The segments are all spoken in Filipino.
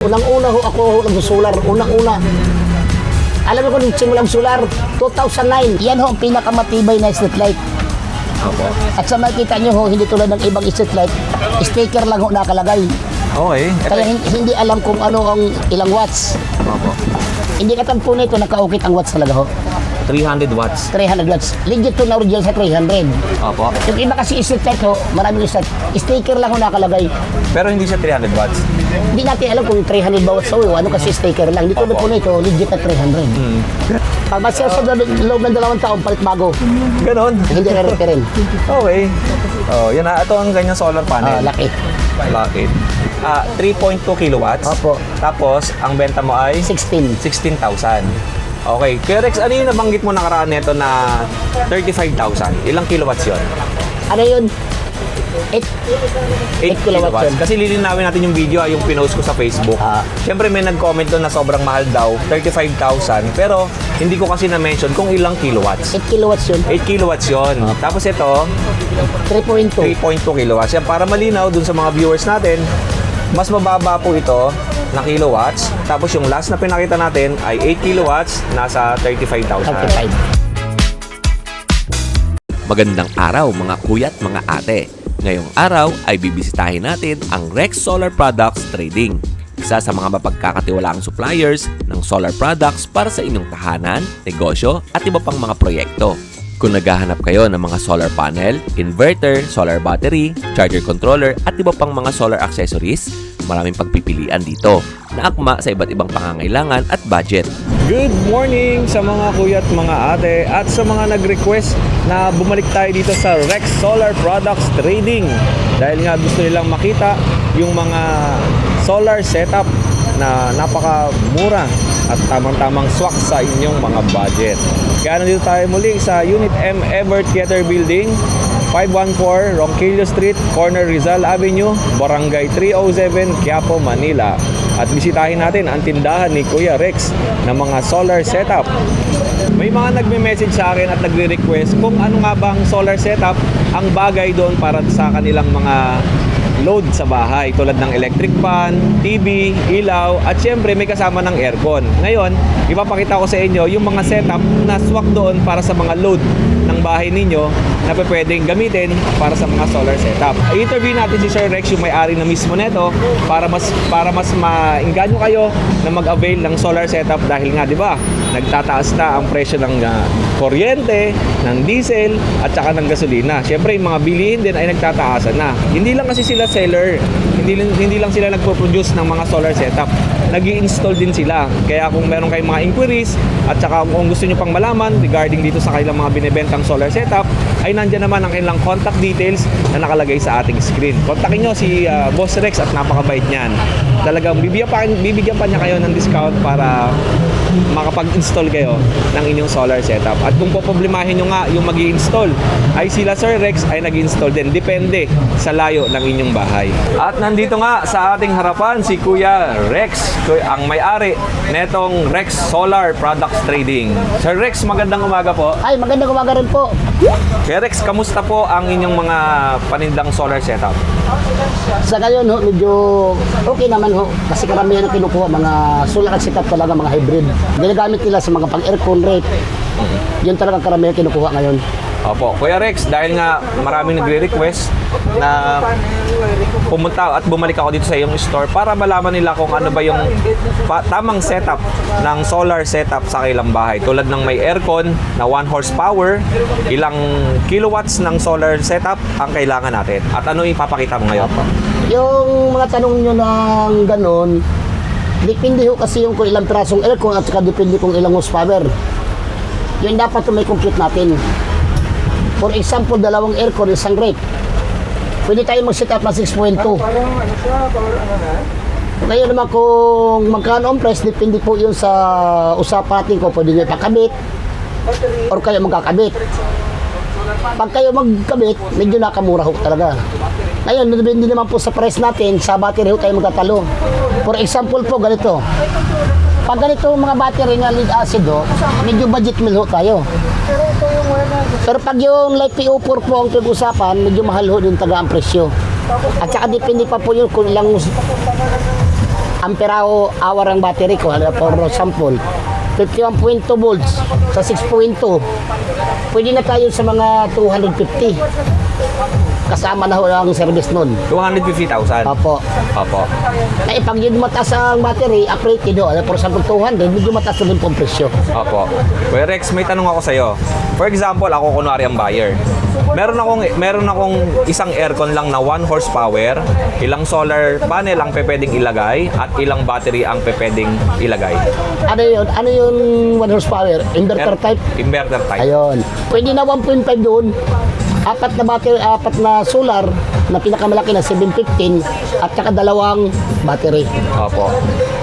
Unang-una ho ako nagsusolar, unang-una. Alam mo kung simulang solar, 2009. Yan ho ang pinakamatibay na street light. Opo. At sa makikita nyo ho, hindi tulad ng ibang street light, sticker lang ho nakalagay. Okay. Kaya hindi alam kung ano ang ilang watts. Opo. Hindi katampo nito, nakaukit ang watts talaga ho. 300 watts. 300 watts. Legit to na original sa 300. Opo. Yung iba kasi street light ho, maraming street sticker lang ho nakalagay. Pero hindi siya 300 watts. Hindi natin alam kung 300 ba watts o ano kasi sticker lang. Hindi tulad po nito, legit na 300. Pag masaya sa loob ng 2 taon, palit bago. Ganon. Hindi re-referin. Okay. Oh, yan na. Ito ang ganyang solar panel. Laki. Laki. 3.2 kilowatts. Opo. Tapos, ang benta mo ay 16. 16,000. Okay. Kuya Rex, ano yung nabanggit mo nakaraan nito na 35,000? Ilang kilowatts yun? Ano yun? 8 8 kilowatts yun. Kasi lilinawin natin yung video, yung pinost ko sa Facebook. Siyempre may nag-comment doon na sobrang mahal daw, 35,000. Pero hindi ko kasi na-mention kung ilang kilowatts. 8 kilowatts yun. 8 kilowatts yun. Tapos ito, 3.2. 3.2 kilowatts. Yan, para malinaw dun sa mga viewers natin, mas mababa po ito na kilowatts. Tapos yung last na pinakita natin ay 8 kilowatts, nasa 35,000. 35. Magandang araw mga kuya at mga ate. Ngayong araw ay bibisitahin natin ang Rex Solar Products Trading. Isa sa mga mapagkakatiwalaang suppliers ng solar products para sa inyong tahanan, negosyo at iba pang mga proyekto. Kung naghahanap kayo ng mga solar panel, inverter, solar battery, charger controller at iba pang mga solar accessories, maraming pagpipilian dito na akma sa iba't ibang pangangailangan at budget. Good morning sa mga kuya at mga ate at sa mga nag-request na bumalik tayo dito sa Rex Solar Products Trading dahil nga gusto nilang makita yung mga solar setup na napakamura at tamang-tamang swak sa inyong mga budget. Kaya nandito tayo muli sa Unit M Everett Theater Building, 514 Ronquillo Street, corner Rizal Avenue, Barangay 307, Quiapo, Manila. At bisitahin natin ang tindahan ni Kuya Rex ng mga solar setup. May mga nagme-message sa akin at nagre-request kung ano nga bang solar setup ang bagay doon para sa kanilang mga load sa bahay tulad ng electric fan, TV, ilaw at syempre may kasama ng aircon. Ngayon, ipapakita ko sa inyo yung mga setup na swak doon para sa mga load ng bahay ninyo na pwedeng gamitin para sa mga solar setup. I-interview natin si Sir Rex, yung may-ari na mismo nito, para mas maingganyo kayo na mag-avail ng solar setup dahil nga 'di ba? Nagtataas na ang presyo ng kuryente, ng diesel at saka ng gasolina. Syempre, yung mga bilihin din ay nagtataasan na. Hindi lang kasi sila seller, hindi lang sila nagpo-produce ng mga solar setup. Nag-i-install din sila. Kaya kung meron kayong mga inquiries at saka kung gusto nyo pang malaman regarding dito sa kanilang mga binibentang solar setup, ay nandyan naman ang kanilang contact details na nakalagay sa ating screen. Kontakin nyo si Boss Rex at napakabait niyan. Talagang bibigyan pa niya kayo ng discount para makapag-install kayo ng inyong solar setup. At kung poproblemahin nyo nga yung mag-i-install, ay sila Sir Rex ay nag-install din. Depende sa layo ng inyong bahay. At nandito nga sa ating harapan si Kuya Rex, ang may-ari netong Rex Solar Products Trading. Sir Rex, magandang umaga po. Ay, magandang umaga rin po. Kuya Rex, kamusta po ang inyong mga panindang solar setup? Sa ngayon ho, medyo okay naman ho. Kasi karamihan na kinukuha, mga solar setup talaga, mga hybrid. Ginagamit nila sa mga pang-aircon rate. Yun talaga karamihan kinukuha ngayon. Opo, Kuya Rex, dahil nga maraming nagre-request na pumunta at bumalik ako dito sa iyong store para malaman nila kung ano ba yung tamang setup ng solar setup sa kanilang bahay. Tulad ng may aircon na 1 horsepower, ilang kilowatts ng solar setup ang kailangan natin. At ano ipapakita mo ngayon? Yung mga tanong nyo ng ganon, depende ho kasi yung kung ilang pirasong aircon at saka depende kung ilang horsepower. Yun dapat may compute natin. For example, 2 aircon, isang rate. Pwede tayo mag-set up na 6.2. Ngayon naman kung magkano ang price, depende po yun sa usapan natin kung pwede nyo pakabit or kayo magkakabit. Pag kayo magkabit, medyo nakamura ho talaga. Ngayon, depende naman po sa price natin, sa battery ho tayo magkatalo. For example po, ganito. Pag ganito mga battery na lead acid ho, medyo budget meal ho tayo. Pero pag yung light PO4 po ang pag-usapan, medyo mahal ho din taga ang presyo. At saka depende pa po yun kung ilang ampere-hour ang battery ko, for example, 51.2 volts sa 6.2, pwede na tayo sa mga 250. Kasama na ho ang service nun. 250,000. Opo. Opo. Kaya pag yun mataas ang battery, upgraded ho. For example, 200, medyo mataas na din po ang presyo. Opo. Kuya Rex, may tanong ako sa'yo. For example, ako kunwari ang buyer. Meron akong isang aircon lang na 1 horsepower, ilang solar panel ang pwedeng ilagay, at ilang battery ang pwedeng ilagay. Ano yun? Ano yung 1 horsepower? Inverter type? Inverter type. Ayun. Pwede na 1.5 doon. Apat na battery, apat na solar na pinakamalaki na 715 at saka 2 battery. Opo.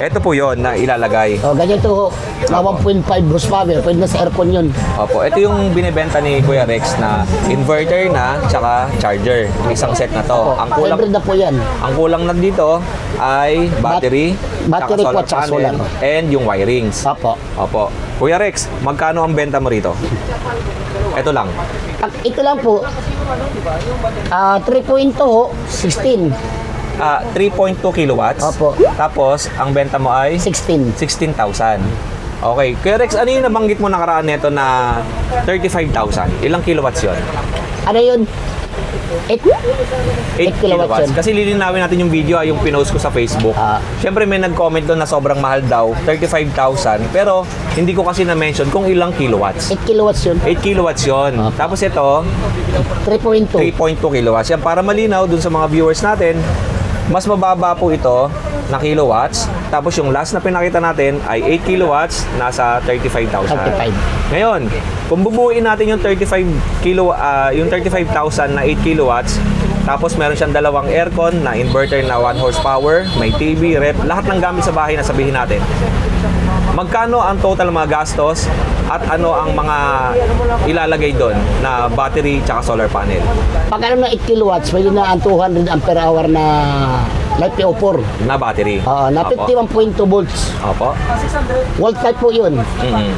Ito po yon na ilalagay. O, ganyan to na 1.5 horsepower. Pwede na sa aircon yun. Opo. Ito yung binibenta ni Kuya Rex na inverter na tsaka charger. Isang set na to. O, hybrid na po yan. Ang kulang na dito ay battery, battery po at saka solar. and yung wirings. Opo. Opo. Kuya Rex, magkano ang benta mo rito? Ito lang. Ito lang po. 3.2 ho, 16. 3.2 kilowatts. Opo. Tapos, ang benta mo ay 16. 16,000. Okay. Kuya Rex, ano yung nabanggit mo nakaraan nito na 35,000? Ilang kilowatts yon? Ano yun? 8 8 kilowatts yun. Kasi lilinawin natin yung video, yung pinost ko sa Facebook. Siyempre may nag-comment doon na sobrang mahal daw, 35,000. Pero hindi ko kasi na-mention kung ilang kilowatts. 8 kilowatts yun. 8 kilowatts yun. Tapos ito, 3.2. 3.2 kilowatts. Yan, para malinaw dun sa mga viewers natin, mas mababa po ito na kilowatts. Tapos yung last na pinakita natin ay 8 kilowatts, nasa 35,000. 35. Ngayon, kung bubuuin natin yung 35,000 na 8 kilowatts, tapos meron siyang 2 aircon na inverter na 1 horsepower, may TV, rep, lahat ng gamit sa bahay na sabihin natin. Magkano ang total mga gastos at ano ang mga ilalagay doon na battery tsaka solar panel? Pag ano na 8 kilowatts, pwede na ang 200 ampere hour na LiPo4. Na battery. Na Opo. 51.2 volts. Opo. Volt type po yun. Mhm.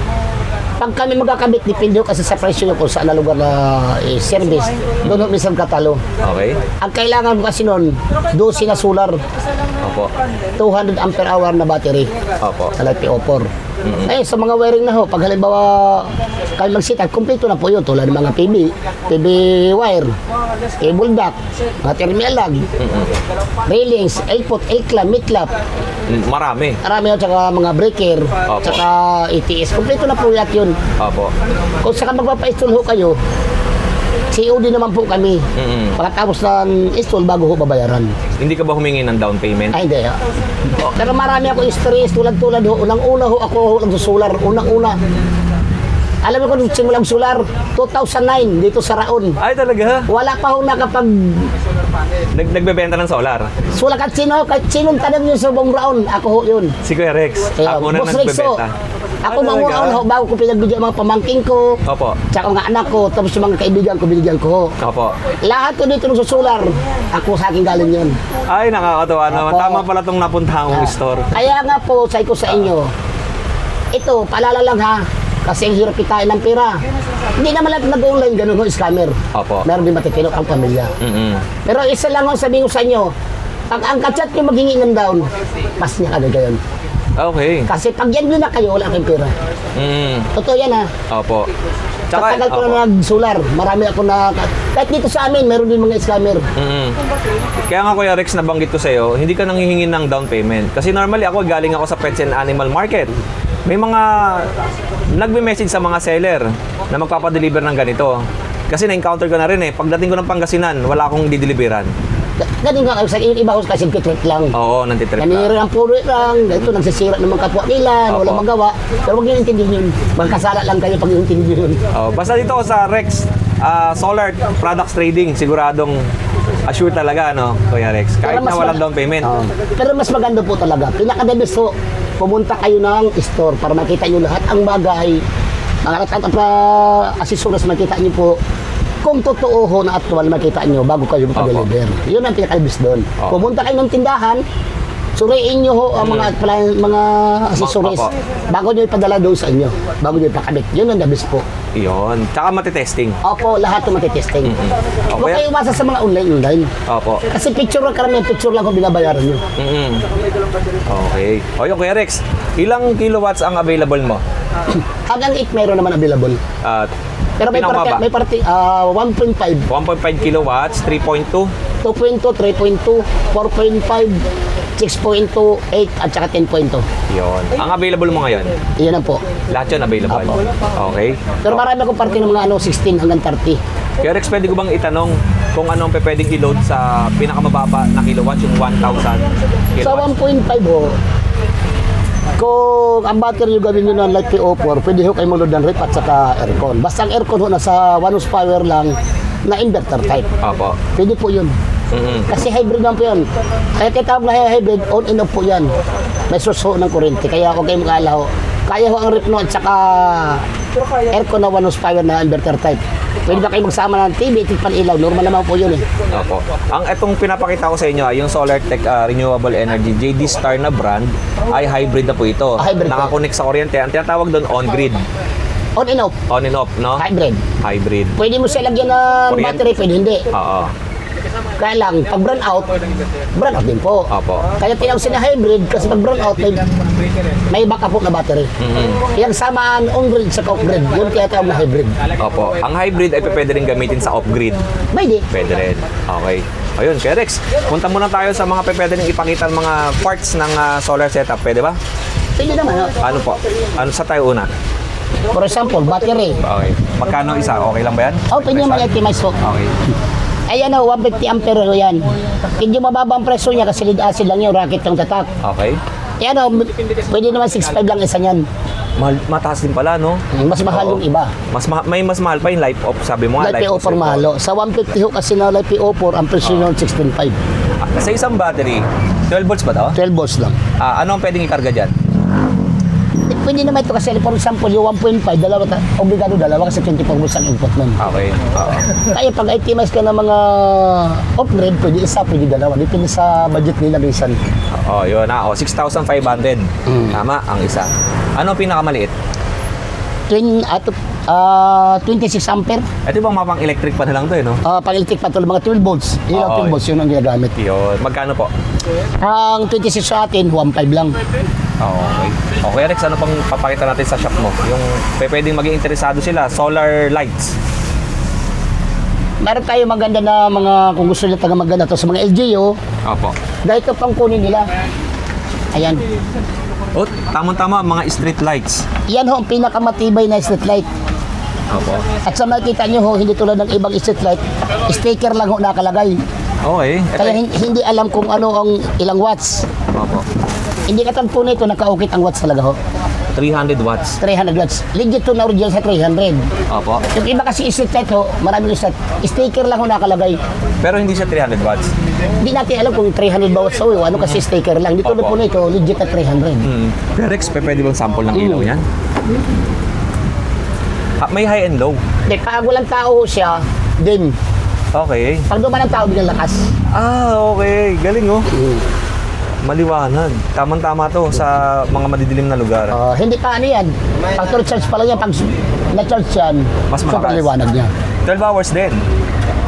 Pag kami magkakabit, depende kasi sa presyo nyo kung saan na lugar na service. Doon minsan katalo. Okay. Ang kailangan mo kasi nun, 12 na solar, Opo. 200 ampere hour na battery. Opo. Sa LiPo4. Eh, sa mga wiring na ho, pag halimbawa kayo mag-sit, kumpleto na po yun. Tulad ng mga PB wire, cable duct, mga terminal lag, railings, L-pot, L-clamp, mid-clamp, Marami. marami ho, tsaka mga breaker, Opo. tsaka ATS. Kumpleto na po lahat yun. Opo. Kung saka magpapa-install ho kayo, COD naman po kami. Pagkatapos ng install, bago ho babayaran. Hindi ka ba humingi ng down payment? Ay, hindi. Pero marami ako stress, tulad-tulad ho. Unang-una ho, ako ho nagsusular. Unang-una. Alam mo kung simulang solar, 2009, dito sa Raon. Ay, talaga? Wala pa ho nakapag... Nagbebenta ng solar. Sula kahit sinong tanong yun sa buong Raon, ako ho yun. Si Kuya Rex. Kaya, Ako na Boss Rex ho. nagbebenta. Ako Ah, mga talaga? una ho, bago ko pinagbigyan mga pamangking ko, Opo. tsaka mga anak ko, tapos yung mga kaibigan ko, binigyan ko ho. Opo. Lahat ko dito nagsusular, ako sa akin galing yun. Ay, nakakatawa naman. Opo. Tama pala itong napuntahan kong store. Kaya nga po, say ko sa inyo, ito, paalala lang ha, kasi ang hirap kitain ng pera. Hindi naman lahat nag-online, ganun ho, scammer. Opo. Meron din matitino ang pamilya. Pero isa lang ho, sabihin ko sa inyo, pag ang kachat nyo maghingi ng down, pas niya agad gayon. Okay. Kasi pag yan na kayo, wala kayong pera. Totoo yan ha. Opo. Sa tagal ko opo. na nag-solar, marami ako na, kahit dito sa amin, meron din mga scammer. Kaya nga Kuya Rex, nabanggit ko sa'yo, hindi ka nang hihingi ng down payment. Kasi normally ako, galing ako sa Pets and Animal Market. May mga nagme-message sa mga seller na magpapadeliver ng ganito. Kasi na-encounter ko na rin eh. Pagdating ko ng Pangasinan, wala akong dideliveran. Ganun nga, sa iba ho kasi kitrit lang. Oo, nantitrip Nanira ang puro lang, ito nagsisira ng mga kapwa nila, Opo. walang magawa. Pero huwag niyo intindihin yun. Magkasala lang kayo pag intindihin yun. Basta dito ako sa Rex Solar Products Trading, siguradong assure talaga, no, Kuya Rex. Kahit Pero na mas walang down payment. Pero mas maganda po talaga. Pinaka-the best ho, pumunta kayo ng store para makita nyo lahat ang bagay. Mga asisuras makita nyo po kung totoo ho na actual makita nyo bago kayo mag-deliver. Yun ang pinaka-the best doon. Opo. Pumunta kayo ng tindahan, Suriin nyo ho ang mga accessories Opo. bago nyo ipadala doon sa inyo. Bago nyo ipakabit. Yun ang labis po. Iyon. Tsaka matitesting. Opo, lahat ito matitesting. Huwag Okay. kayo umasa sa mga online. Opo. Kasi picture lang, karamihan picture lang kung binabayaran nyo. Okay. O yung Kuya Rex, ilang kilowatts ang available mo? Hanggang 8 mayroon naman available. At Pero may pinakamaba? party 1.5, 1.5 kilowatts, 3.2. 2.2, 3.2, 4.5, 6.2, 8, at saka 10.2. Yun. Ang available mo ngayon, Iyan na po. lahat yun available. Apo. Okay. Pero marami akong party ng mga 16 hanggang 30. Kuya Rex, pwede ko bang itanong kung anong pwedeng i-load sa pinakamababa na kilowatts, yung 1,000 Sa kilowatts? 1.5 ho, kung ang battery yung gawin nyo ng light PO4, pwede ho kayo mag-load ng rep at saka aircon. Basta ang aircon ho, nasa 1 horsepower lang na inverter type. Opo. Pwede po yun. Kasi hybrid lang po yan. Kaya kitawag na hybrid, on and off po yan. May source ho ng kuryente. Kaya huwag kayong mag-aala ho. Kaya ho ang rep no at saka aircon na 1 horsepower na inverter type. Pwede ba kayo magsama ng TV, tigpan ilaw. Normal naman po yun eh. Opo. Ang itong pinapakita ko sa inyo, yung SolarTech Renewable Energy JD Star na brand, ay hybrid na po ito. Hybrid po. Nakakonect sa kuryente. Ang tinatawag doon, on-grid. On and off, On and off, no? hybrid. Hybrid. Pwede mo siya lagyan ng Kuryente. battery, pwede hindi. Oo. Kaya lang, pag burn out din po. Opo. Kaya tinawag sila hybrid kasi pag burn out, may backup po na battery. Yung samaan on-grid sa off-grid, yun kaya tawag na hybrid. Opo. Ang hybrid ay pwede rin gamitin sa off-grid. Pwede. Pwede rin. Okay. Ayun, Kuya Rex, punta muna tayo sa mga pwede rin ipakita ng mga parts ng solar setup. Pwede ba? Pwede naman. Ano po? Ano sa tayo una? For example, battery. Okay. Magkano isa? Okay lang ba yan? Oh, pwede naman i-optimize po. Okay. Ayan o, 150 ampere ho yan. Hindi mababa ang presyo niya kasi lead acid lang yung rocket yung tatak. Okay. Ayan o, pwede naman 6.5 lang isa niyan. Mataas din pala, no? Mas mahal Oo. yung iba. May mas mahal pa yung life off, sabi mo nga. Light PO4 mahalo. Sa 150 ho kasi na light PO4, ang presyo yun 16.5. Sa isang battery, 12 volts ba to? 12 volts lang. Ano ang pwedeng ikarga dyan? Pwede naman ito kasi for example, yung 1.5, obligado dalawa kasi 24 volts ang input nun. Okay. Oo. Kaya pag optimize ka ng mga off-grid, pwede isa, pwede dalawa. Depende sa budget nila minsan. Oh, yun na. 6,500. Tama, ang isa. Ano ang pinakamaliit? 26 ampere. Ito bang mapang electric pa na lang to, eh, no? Pag electric pa ito, mga 12 volts. Yun ang Oo. 12 volts, yun ang ginagamit. Yun. Magkano po? Ang 26 sa atin, 1.5 lang. Okay. Okay, Rex, ano pang papakita natin sa shop mo? Yung pwedeng maging interesado sila, solar lights. Meron tayo maganda na mga, kung gusto nila taga maganda to sa mga LGU, Opo. dahil ito pang kunin nila. Ayan. Oh, tamang-tama, mga street lights. Yan ho, ang pinakamatibay na street light. Opo. At sa makikita nyo ho, hindi tulad ng ibang street light, sticker lang ho nakalagay. Okay. Ito, Kaya hindi alam kung ano ang ilang watts. Opo. Hindi katang po nito, nakaukit ang watts talaga ho. 300 watts. 300 watts. Legit to na original sa 300. Opo. Yung iba kasi street light ho, maraming street sticker lang ho nakalagay. Pero hindi siya 300 watts. Hindi natin alam kung 300 ba watts o ano kasi sticker lang. Dito Opo. po nito, legit na 300. Pero Rex, pwede bang sample ng ilaw yan? May high and low. Hindi, pag walang tao siya, dim. Okay. Pag duman ng tao, biglang lakas. Okay. Galing, oh. Maliwanag. Tamang-tama to sa mga madidilim na lugar. Hindi pa ano yan. Pag full charge pa lang yan, pag na-charge yan, Mas sobrang malakas. liwanag niya. 12 hours din.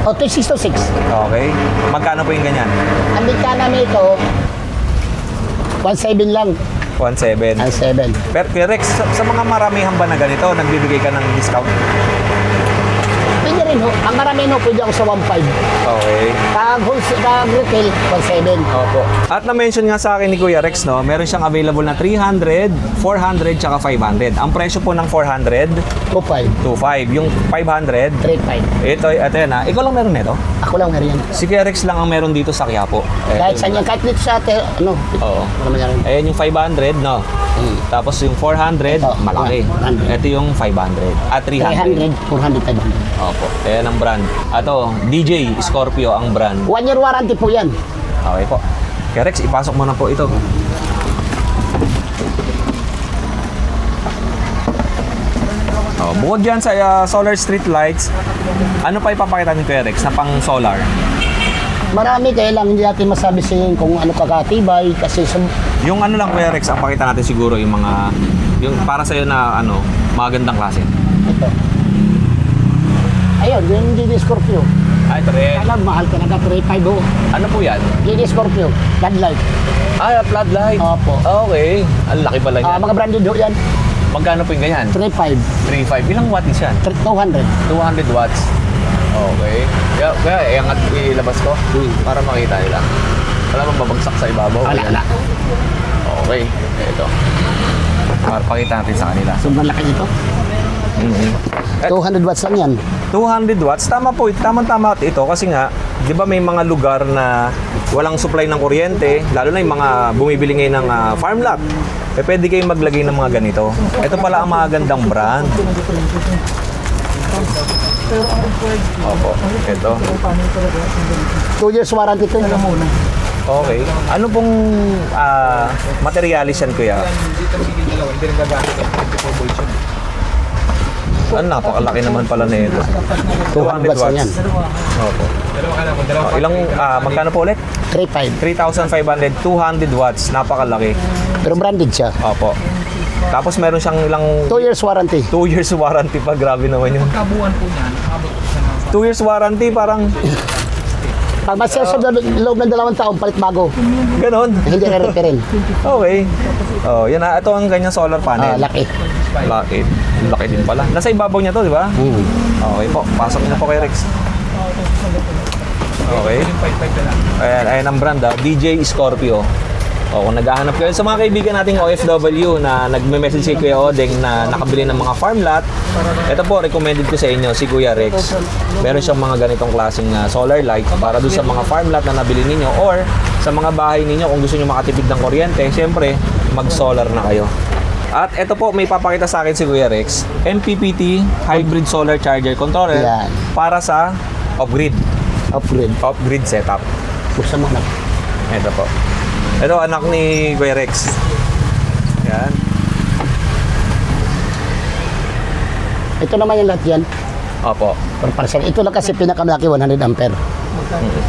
6 to 6. Okay. Magkano po yung ganyan? Ang bigka namin ito, 1.7 lang. 1.7. 1.7. Pero Rex, sa mga maramihan ba na ganito, nagbibigay ka ng discount? Pwede rin ho. Ang marami no, pwede ako sa 1.5. Okay. Pag retail, 1.7. Opo. At na-mention nga sa akin ni Kuya Rex, no, meron siyang available na 300, 400, tsaka 500. Ang presyo po ng 400, 2.5. 2.5. Yung 500, 3.5. ito yan ha. Ikaw lang meron nito? Ako lang meron yan. Si Kuya Rex lang ang meron dito sa Quiapo. Kahit saan yan, kahit dito sa ate, ano, Oo. ano naman yan. Ayan yung 500, no? Tapos yung 400, Ito, malaki. 100. Ito yung 500. At 300. 300, 400, 500. Opo. Ayan ang brand. Ato, DJ Scorpio ang brand. 1 year warranty po yan. Okay po. Kaya Rex, ipasok mo na po ito. Bukod dyan sa solar street lights, ano pa ipapakita ni Kuya Rex na pang solar? Marami, kaya lang hindi natin masabi sa inyo kung ano kakatibay kasi Yung ano lang Kuya Rex, ang pakita natin siguro yung mga, yung para sa'yo na ano, magandang klase. ito. Ayun, yung GD Scorpio. Ito rin. Kaya mahal ka na 3.5 ho. Ano po yan? GD Scorpio, floodlight. Floodlight. Opo. Okay. Ang laki pala niya. Mga branded ho yan, Magkano po yung ganyan? 3.5, 3.5. Ilang watt is yan? 200. 200 watts. Okay. Kaya iangat ilabas ko para makita nila. Wala bang babagsak sa ibabaw? Wala. Okay. Ito. Para pakita natin sa kanila. Sobrang laki ito. 200 watts lang yan. 200 watts. Tama po. Tama-tama ito kasi nga, di ba may mga lugar na walang supply ng kuryente, lalo na yung mga bumibili ngayon ng farm lot. Pwede kayong maglagay ng mga ganito. Ito pala ang magandang brand. Opo. Ito. 2 years warranty ito. Okay. Ano pong materialis yan, kuya? Napakalaki naman pala na ito. 200 watts lang yan. Opo. Ilang, magkano po ulit? 3.5. 3,500, 200 watts. Napakalaki. Pero branded siya. Opo. Tapos meron siyang ilang 2 years warranty. 2 years warranty pa. Grabe naman yun. Kabuuan po niyan, abot po siya ng 2 years warranty, parang Pag masaya sa loob ng 2 taon, palit bago. ganon. Hindi re-repair rin. Okay. Oh, yan na. Ito ang ganyang solar panel. Laki. Laki. Laki din pala. Nasa ibabaw niya to, di ba? Okay po. Pasok na po kay Rex. Okay. Ayan ang brand, DJ Scorpio. O, kung naghahanap kayo sa mga kaibigan nating OFW na nagme-message si Kuya Odeng na nakabili ng mga farm lot, ito po, recommended ko sa inyo si Kuya Rex. Meron siyang mga ganitong klaseng solar light para doon sa mga farm lot na nabili ninyo or sa mga bahay ninyo kung gusto niyo makatipid ng kuryente, siyempre, mag-solar na kayo. At ito po, may papakita sa akin si Kuya Rex, MPPT Hybrid Solar Charger Controller Yan. para sa off-grid. Upgrade. Off-grid setup. Buksan mo na. Ito po. Ito, anak ni Kuya Rex. Yan. Ito naman yung lahat yan. Opo. For parcel. Ito lang kasi pinakamalaki 100 ampere.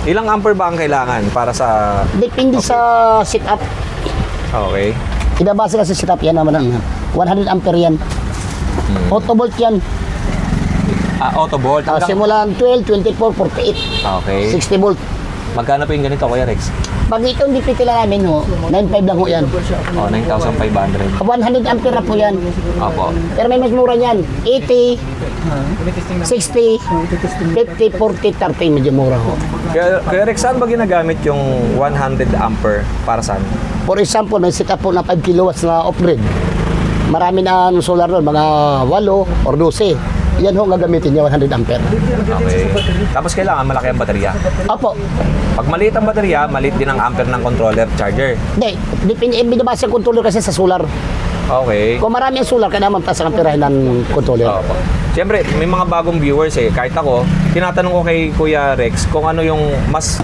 Ilang ampere ba ang kailangan para sa... Depende sa setup. Okay. Kinabasa kasi setup yan naman ang 100 ampere yan. Auto volt yan. Auto volt. Simulan 12, 24, 48. Okay. 60 volt. Magkano po yung ganito, Kuya Rex? Pag ito hindi piti lang namin ho, 9.5 lang ho yan. 9,500. 100 ampere na po yan. Opo. Pero may mas mura yan. 80, 60, 50, 40, 30. Medyo mura ho. Kuya Rex, saan ba ginagamit yung 100 ampere? Para saan? For example, may setup po na 5 kilowatts na off-grid. Marami na solar doon, mga 8 or 12. Yan ho ang gagamitin niya, 100 ampere. Okay. Tapos kailangan malaki ang baterya. Opo. Pag maliit ang baterya, maliit din ang ampere ng controller charger. Hindi, binabasa yung controller kasi sa solar. Okay. Kung marami ang solar, kaya naman taas ang amperahe ng controller. Opo. Siyempre, may mga bagong viewers eh. Kahit ako, tinatanong ko kay Kuya Rex kung ano yung mas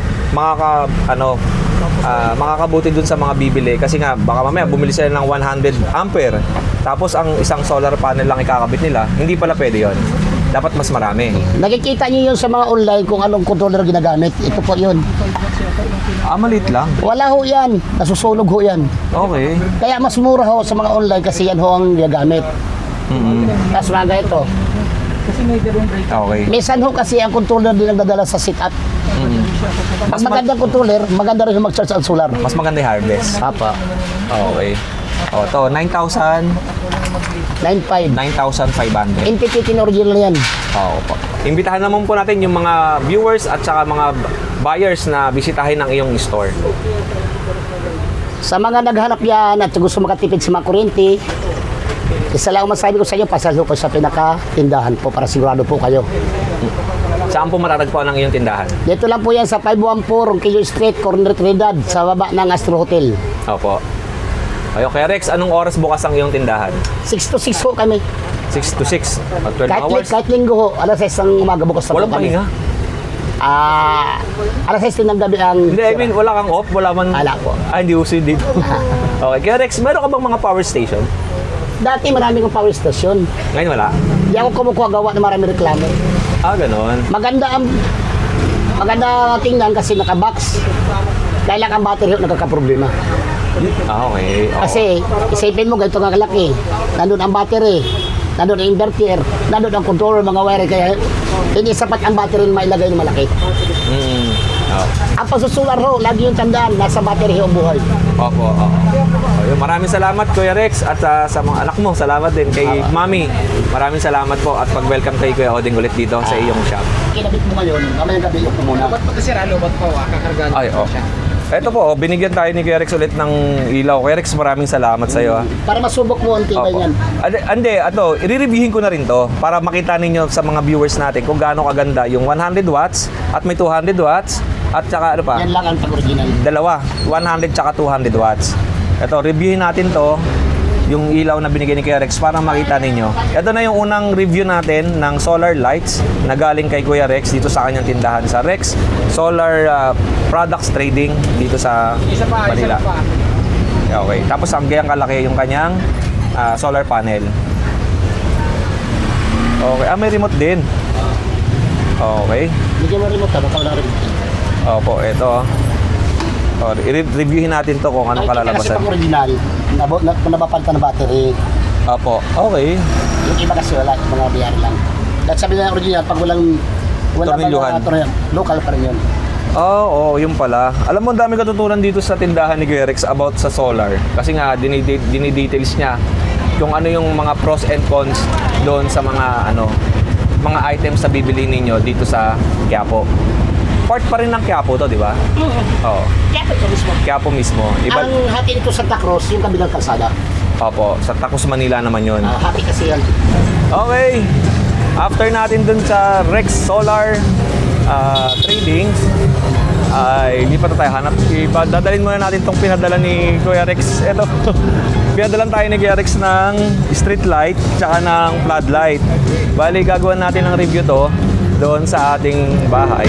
makakabuti dun sa mga bibili. Kasi nga, baka mamaya bumili sila ng 100 ampere. Tapos ang isang solar panel lang ikakabit nila. Hindi pala pwede yon. Dapat mas marami. Nakikita niyo yun sa mga online kung anong controller ginagamit. Ito po yun. Maliit lang. Wala ho yan. Nasusunog ho yan. Okay. Kaya mas mura ho sa mga online kasi yan ho ang ginagamit. Tapos mga ito. kasi may dalawang break. Okay. Minsan ho kasi ang controller din nagdadala sa setup. Mas magandang controller, maganda rin yung mag-charge ang solar. Mas maganda yung harvest. Apa. Okay. O, to 9,000, 9.5. 9,500. NTT original yan. Oo po. Imbitahan naman po natin yung mga viewers at saka mga buyers na bisitahin ang iyong store. Sa mga naghanap yan at gusto makatipid sa mga kuryente, isa lang ang masabi ko sa inyo, pasal ko sa pinaka-tindahan po para sigurado po kayo. Saan po matatagpuan ang iyong tindahan? Dito lang po yan sa 514 Ronquillo Street, Corner Trinidad, sa baba ng Astro Hotel. Opo. Ayo, kaya Rex, anong oras bukas ang iyong tindahan? 6 to 6 ho kami. 6 to 6? 12 hours? Kahit linggo ho, alas 6 ng umaga bukas na po Walang kami. pahinga? Alas 6 din ng gabi ang... Hindi, I mean, wala kang off? Wala man... Wala po. Hindi uso dito. Okay, kaya Rex, meron ka bang mga power station? Dati marami kong power station. Ngayon wala? Di ako kumukuha gawa na marami reklamo. Ganon. Maganda ang Maganda tingnan kasi naka-box. Dahil lang ang battery ho nagkakaproblema. Okay. Oo. Kasi isipin mo ganito nga kalaki. Nandun ang battery, nandun ang inverter, nandun ang controller, mga wire. Kaya hindi sapat ang battery na mailagay ng malaki. Mm. Oo. Ang pagsusular ho, lagi yung tandaan, nasa battery ho ang buhay. Opo, oo. Ayun, maraming salamat Kuya Rex at sa mga anak mo. Salamat din kay Mami. Maraming salamat po at pag-welcome kay Kuya Oding ulit dito sa iyong shop. Kinabit mo ngayon, mamayang gabi ko muna. Ba't pagkasira, lobat pa, kakargaan Ay, ko oh. siya. Ito po, binigyan tayo ni Kuya Rex ulit ng ilaw. Kuya Rex, maraming salamat sa iyo. Para masubok mo ang tibay Opo. niyan. Ande, i-reviewin ko na rin to para makita ninyo sa mga viewers natin kung gaano kaganda yung 100 watts at may 200 watts at saka ano pa? Yan lang ang pag-original. Dalawa, 100 tsaka 200 watts. Ito, reviewin natin to, yung ilaw na binigay ni Kuya Rex para makita ninyo. Ito na yung unang review natin ng solar lights na galing kay Kuya Rex dito sa kanyang tindahan sa Rex Solar Products Trading dito sa Isa Manila. pa. Okay, tapos ang gayang kalaki yung kanyang solar panel. Okay, may remote din. Okay. Bigyan mo remote ha, baka wala remote. Opo, ito. I-reviewin natin to kung anong Kasi kalalabasan. pag original, nabapalitan ng battery. Opo, okay. Yung iba kasi wala, mga biyari lang. Dahil sabi nila original, pag wala Tornilyuhan. Local pa rin yun. Oo, yung pala. Alam mo, ang dami katutunan dito sa tindahan ni Kuya Rex about sa solar. Kasi nga, dinidetails niya kung ano yung mga pros and cons doon sa mga mga items na bibili ninyo dito sa Quiapo. Part pa rin ng Quiapo to, di ba? Oo. Kaya ito mismo. Quiapo mismo. Iba, Ang hati nito Santa Cruz, yung kabilang kalsada. opo, sa Tacos, Manila naman yun. Hati kasi yan. Okay. After natin dun sa Rex Solar Trading, ay lipat na tayo hanap. Dadalhin muna natin tong pinadala ni Kuya Rex. Ito. Pinadalan tayo ni Kuya Rex ng street light tsaka ng floodlight. Bali, gagawin natin ng review to doon sa ating bahay.